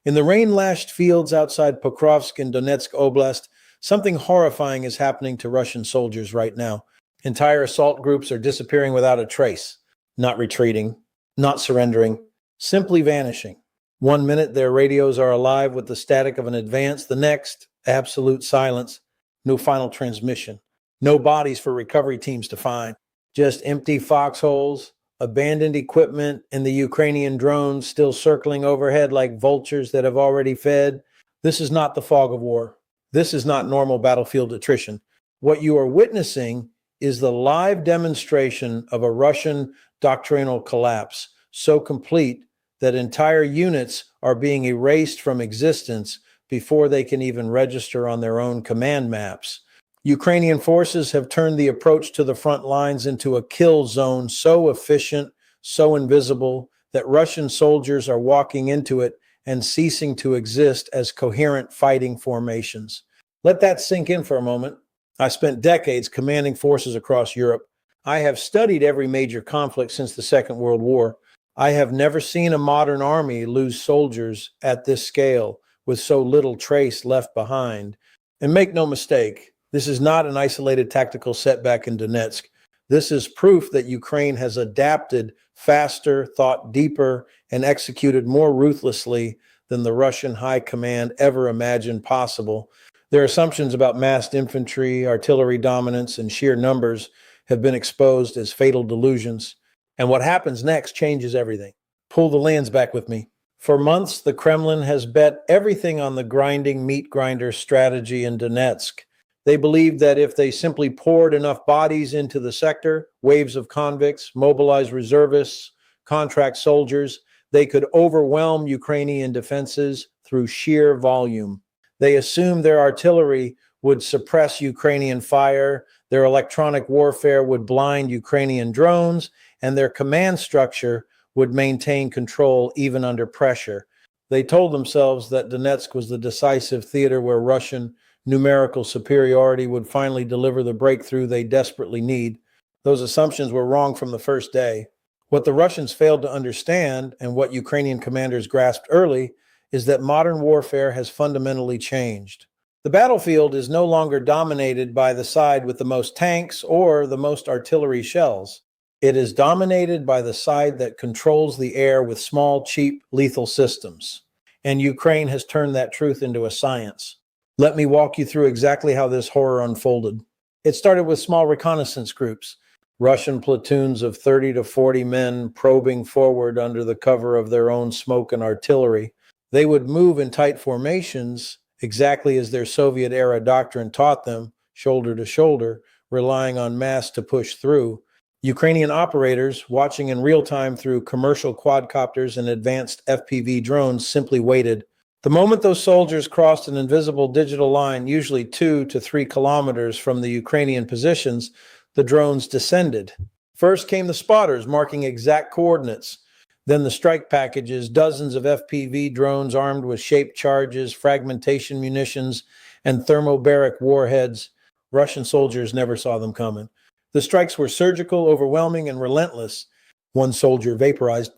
In the rain-lashed fields outside Pokrovsk in Donetsk Oblast, something horrifying is happening to Russian soldiers right now. Entire assault groups are disappearing without a trace, not retreating, not surrendering, simply vanishing. One minute their radios are alive with the static of an advance, the next, absolute silence, no final transmission, no bodies for recovery teams to find, just empty foxholes, abandoned equipment, and the Ukrainian drones still circling overhead like vultures that have already fed. This is not the fog of war. This is not normal battlefield attrition. What you are witnessing is the live demonstration of a Russian doctrinal collapse, so complete that entire units are being erased from existence before they can even register on their own command maps. Ukrainian forces have turned the approach to the front lines into a kill zone so efficient, so invisible, that Russian soldiers are walking into it and ceasing to exist as coherent fighting formations. Let that sink in for a moment. I spent decades commanding forces across Europe. I have studied every major conflict since the Second World War. I have never seen a modern army lose soldiers at this scale with so little trace left behind. And make no mistake, this is not an isolated tactical setback in Donetsk. This is proof that Ukraine has adapted faster, thought deeper, and executed more ruthlessly than the Russian high command ever imagined possible. Their assumptions about massed infantry, artillery dominance, and sheer numbers have been exposed as fatal delusions. And what happens next changes everything. Pull the lens back with me. For months, the Kremlin has bet everything on the grinding meat grinder strategy in Donetsk. They believed that if they simply poured enough bodies into the sector, waves of convicts, mobilized reservists, contract soldiers, they could overwhelm Ukrainian defenses through sheer volume. They assumed their artillery would suppress Ukrainian fire, their electronic warfare would blind Ukrainian drones, and their command structure would maintain control even under pressure. They told themselves that Donetsk was the decisive theater where Russian numerical superiority would finally deliver the breakthrough they desperately need. Those assumptions were wrong from the first day. What the Russians failed to understand, and what Ukrainian commanders grasped early, is that modern warfare has fundamentally changed. The battlefield is no longer dominated by the side with the most tanks or the most artillery shells. It is dominated by the side that controls the air with small, cheap, lethal systems. And Ukraine has turned that truth into a science. Let me walk you through exactly how this horror unfolded. It started with small reconnaissance groups, Russian platoons of 30 to 40 men probing forward under the cover of their own smoke and artillery. They would move in tight formations, exactly as their Soviet-era doctrine taught them, shoulder to shoulder, relying on mass to push through. Ukrainian operators, watching in real time through commercial quadcopters and advanced FPV drones, simply waited. The moment those soldiers crossed an invisible digital line, usually 2 to 3 kilometers from the Ukrainian positions, the drones descended. First came the spotters, marking exact coordinates. Then the strike packages, dozens of FPV drones armed with shaped charges, fragmentation munitions, and thermobaric warheads. Russian soldiers never saw them coming. The strikes were surgical, overwhelming, and relentless. One soldier vaporized,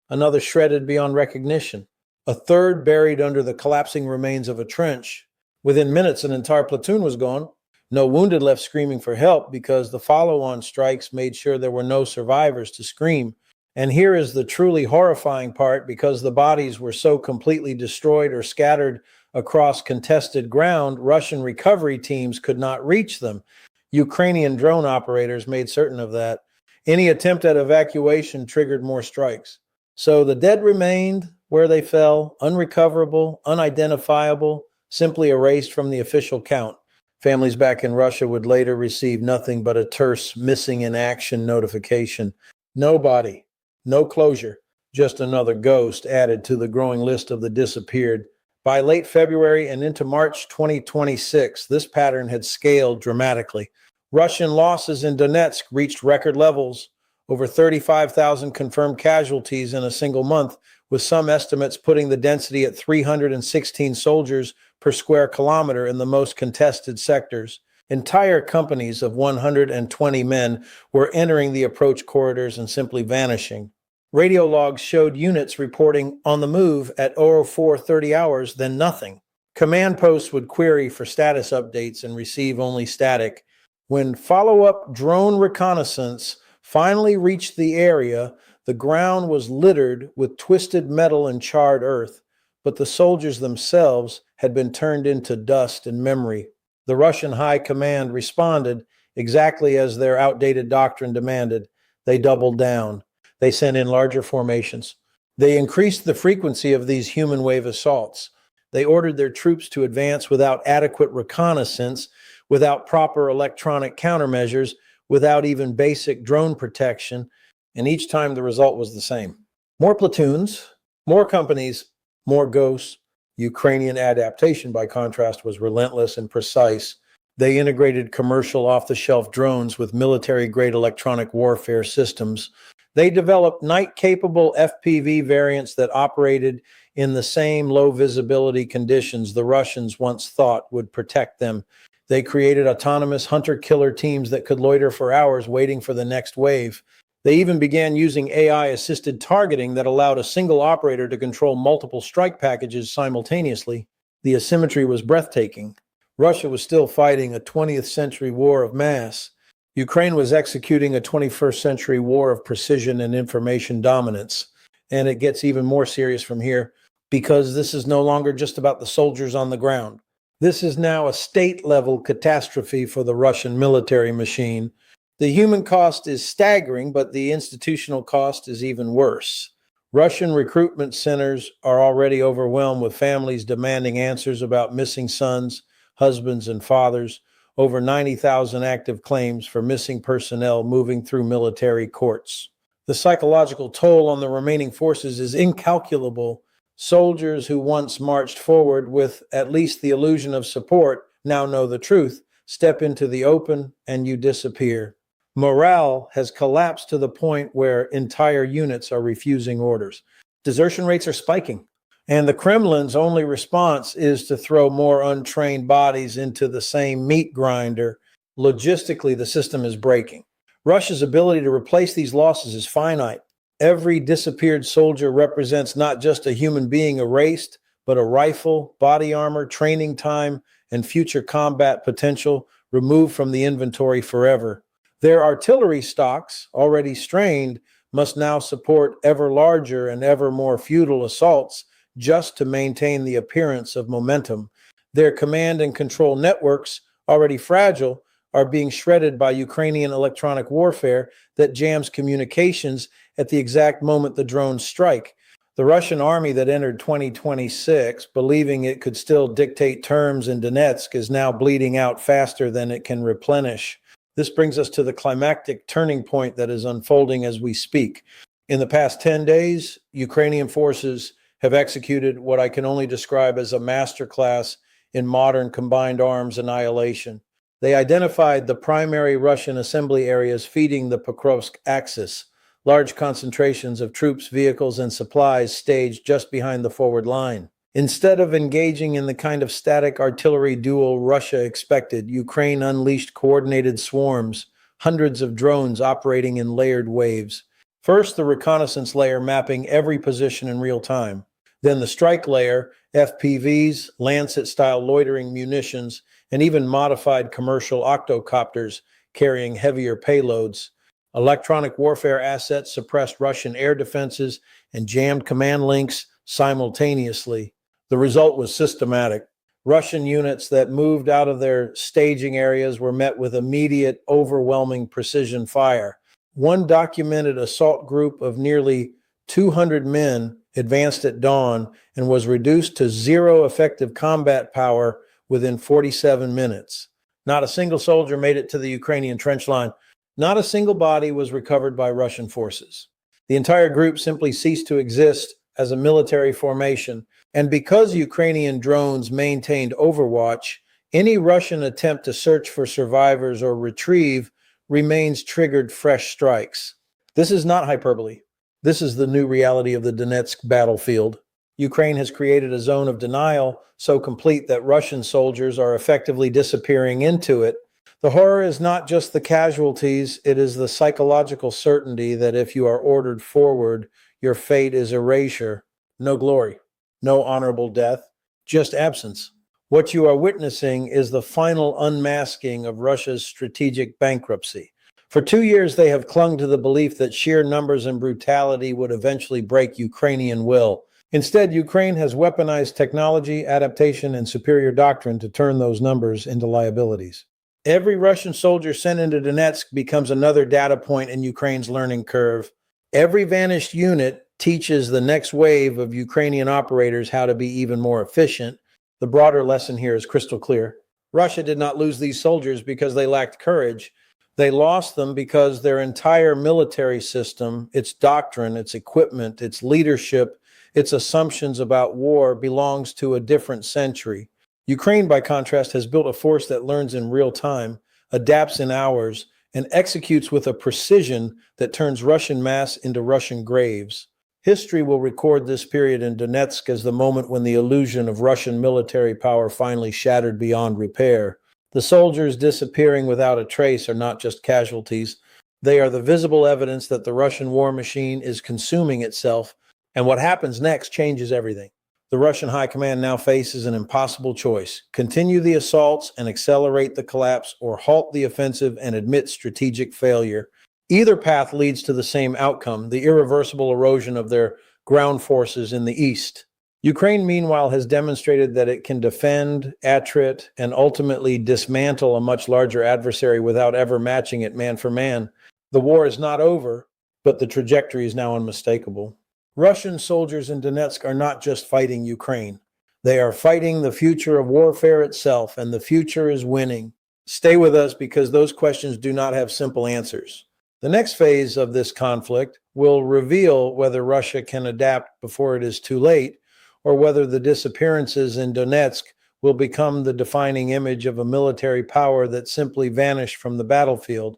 another shredded beyond recognition, a third buried under the collapsing remains of a trench. Within minutes, an entire platoon was gone. No wounded left screaming for help because the follow-on strikes made sure there were no survivors to scream. And here is the truly horrifying part, because the bodies were so completely destroyed or scattered across contested ground, Russian recovery teams could not reach them. Ukrainian drone operators made certain of that. Any attempt at evacuation triggered more strikes. So the dead remained where they fell, unrecoverable, unidentifiable, simply erased from the official count. Families back in Russia would later receive nothing but a terse missing in action notification. No body, no closure, just another ghost added to the growing list of the disappeared. By late February and into March 2026, this pattern had scaled dramatically. Russian losses in Donetsk reached record levels, over 35,000 confirmed casualties in a single month, with some estimates putting the density at 316 soldiers per square kilometer in the most contested sectors. Entire companies of 120 men were entering the approach corridors and simply vanishing. Radio logs showed units reporting on the move at 04:30 hours, then nothing. Command posts would query for status updates and receive only static. When follow-up drone reconnaissance finally reached the area, the ground was littered with twisted metal and charred earth, but the soldiers themselves had been turned into dust and memory. The Russian High Command responded exactly as their outdated doctrine demanded. They doubled down. They sent in larger formations. They increased the frequency of these human wave assaults. They ordered their troops to advance without adequate reconnaissance, without proper electronic countermeasures, without even basic drone protection, and each time the result was the same. More platoons, more companies, more ghosts. Ukrainian adaptation, by contrast, was relentless and precise. They integrated commercial off-the-shelf drones with military-grade electronic warfare systems. They developed night-capable FPV variants that operated in the same low-visibility conditions the Russians once thought would protect them. They created autonomous hunter-killer teams that could loiter for hours waiting for the next wave. They even began using AI-assisted targeting that allowed a single operator to control multiple strike packages simultaneously. The asymmetry was breathtaking. Russia was still fighting a 20th century war of mass. Ukraine was executing a 21st century war of precision and information dominance. And it gets even more serious from here, because this is no longer just about the soldiers on the ground. This is now a state-level catastrophe for the Russian military machine. The human cost is staggering, but the institutional cost is even worse. Russian recruitment centers are already overwhelmed with families demanding answers about missing sons, husbands, and fathers. Over 90,000 active claims for missing personnel moving through military courts. The psychological toll on the remaining forces is incalculable. Soldiers who once marched forward with at least the illusion of support now know the truth. Step into the open and you disappear. Morale has collapsed to the point where entire units are refusing orders. Desertion rates are spiking. And the Kremlin's only response is to throw more untrained bodies into the same meat grinder. Logistically, the system is breaking. Russia's ability to replace these losses is finite. Every disappeared soldier represents not just a human being erased, but a rifle, body armor, training time, and future combat potential removed from the inventory forever. Their artillery stocks, already strained, must now support ever larger and ever more futile assaults just to maintain the appearance of momentum. Their command and control networks, already fragile, are being shredded by Ukrainian electronic warfare that jams communications at the exact moment the drones strike. The Russian army that entered 2026, believing it could still dictate terms in Donetsk, is now bleeding out faster than it can replenish. This brings us to the climactic turning point that is unfolding as we speak. In the past 10 days, Ukrainian forces have executed what I can only describe as a masterclass in modern combined arms annihilation. They identified the primary Russian assembly areas feeding the Pokrovsk axis, large concentrations of troops, vehicles, and supplies staged just behind the forward line. Instead of engaging in the kind of static artillery duel Russia expected, Ukraine unleashed coordinated swarms, hundreds of drones operating in layered waves. First, the reconnaissance layer mapping every position in real time. Then the strike layer, FPVs, Lancet-style loitering munitions, and even modified commercial octocopters carrying heavier payloads. Electronic warfare assets suppressed Russian air defenses and jammed command links simultaneously. The result was systematic. Russian units that moved out of their staging areas were met with immediate, overwhelming precision fire. One documented assault group of nearly 200 men advanced at dawn and was reduced to zero effective combat power within 47 minutes. Not a single soldier made it to the Ukrainian trench line. Not a single body was recovered by Russian forces. The entire group simply ceased to exist as a military formation. And because Ukrainian drones maintained overwatch, any Russian attempt to search for survivors or retrieve remains triggered fresh strikes. This is not hyperbole. This is the new reality of the Donetsk battlefield. Ukraine has created a zone of denial so complete that Russian soldiers are effectively disappearing into it. The horror is not just the casualties, it is the psychological certainty that if you are ordered forward, your fate is erasure, no glory, no honorable death, just absence. What you are witnessing is the final unmasking of Russia's strategic bankruptcy. For 2 years, they have clung to the belief that sheer numbers and brutality would eventually break Ukrainian will. Instead, Ukraine has weaponized technology, adaptation, and superior doctrine to turn those numbers into liabilities. Every Russian soldier sent into Donetsk becomes another data point in Ukraine's learning curve. Every vanished unit teaches the next wave of Ukrainian operators how to be even more efficient. The broader lesson here is crystal clear. Russia did not lose these soldiers because they lacked courage. They lost them because their entire military system, its doctrine, its equipment, its leadership, its assumptions about war belongs to a different century. Ukraine, by contrast, has built a force that learns in real time, adapts in hours, and executes with a precision that turns Russian mass into Russian graves. History will record this period in Donetsk as the moment when the illusion of Russian military power finally shattered beyond repair. The soldiers disappearing without a trace are not just casualties. They are the visible evidence that the Russian war machine is consuming itself, and what happens next changes everything. The Russian high command now faces an impossible choice: continue the assaults and accelerate the collapse, or halt the offensive and admit strategic failure. Either path leads to the same outcome: the irreversible erosion of their ground forces in the east. Ukraine, meanwhile, has demonstrated that it can defend, attrit, and ultimately dismantle a much larger adversary without ever matching it man for man. The war is not over, but the trajectory is now unmistakable. Russian soldiers in Donetsk are not just fighting Ukraine. They are fighting the future of warfare itself, and the future is winning. Stay with us because those questions do not have simple answers. The next phase of this conflict will reveal whether Russia can adapt before it is too late, or whether the disappearances in Donetsk will become the defining image of a military power that simply vanished from the battlefield.